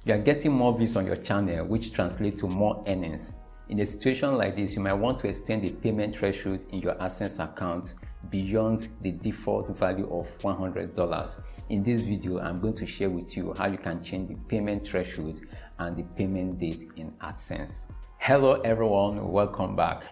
You are getting more views on your channel, which translates to more earnings. In a situation like this, you might want to extend the payment threshold in your AdSense account beyond the default value of $100. In this video, I'm going to share with you how you can change the payment threshold and the payment date in AdSense. Hello everyone, welcome back.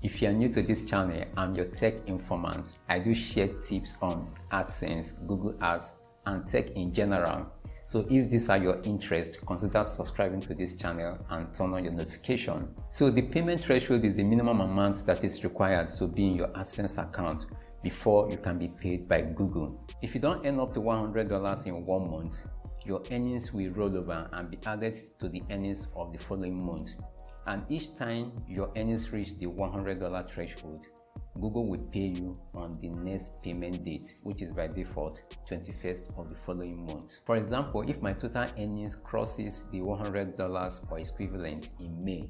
If you are new to this channel, I'm your tech informant. I do share tips on AdSense, Google Ads, and tech in general. So if these are your interests, consider subscribing to this channel and turn on your notification. So the payment threshold is the minimum amount that is required to be in your AdSense account before you can be paid by Google. If you don't earn up to $100 in 1 month, your earnings will roll over and be added to the earnings of the following month. And each time your earnings reach the $100 threshold, Google will pay you on the next payment date, which is by default 21st of the following month. For example, if my total earnings crosses the $100 or equivalent in May,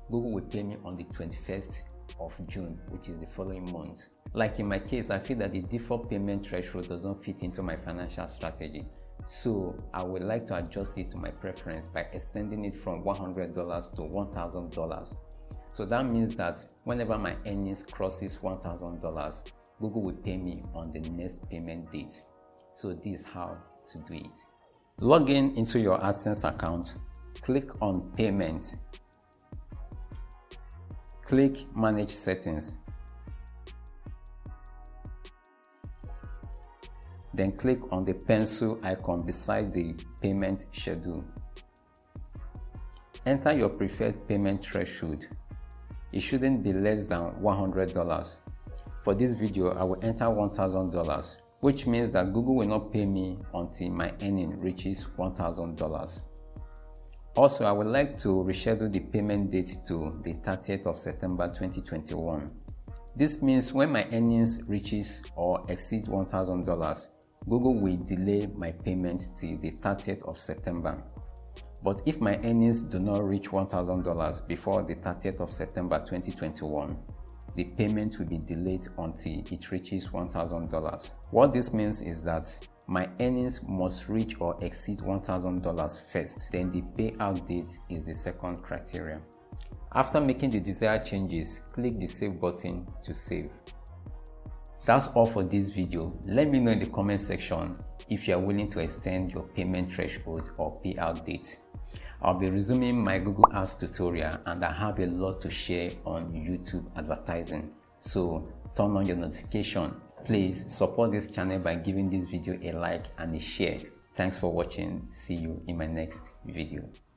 Google will pay me on the 21st of June, which is the following month. Like in my case, I feel that the default payment threshold does not fit into my financial strategy. So I would like to adjust it to my preference by extending it from $100 to $1,000. So that means that whenever my earnings crosses $1,000, Google will pay me on the next payment date. So this is how to do it. Log in into your AdSense account, click on Payment, click Manage Settings, then click on the pencil icon beside the payment schedule. Enter your preferred payment threshold. It shouldn't be less than $100. For this video, I will enter $1,000, which means that Google will not pay me until my earning reaches $1,000. Also, I would like to reschedule the payment date to the 30th of September 2021. This means when my earnings reaches or exceeds $1,000, Google will delay my payment till the 30th of September. But if my earnings do not reach $1,000 before the 30th of September 2021, the payment will be delayed until it reaches $1,000. What this means is that my earnings must reach or exceed $1,000 first, then the payout date is the second criteria. After making the desired changes, click the Save button to save. That's all for this video. Let me know in the comment section if you are willing to extend your payment threshold or payout date. I'll be resuming my Google Ads tutorial and I have a lot to share on YouTube advertising. So turn on your notification. Please support this channel by giving this video a like and a share. Thanks for watching. See you in my next video.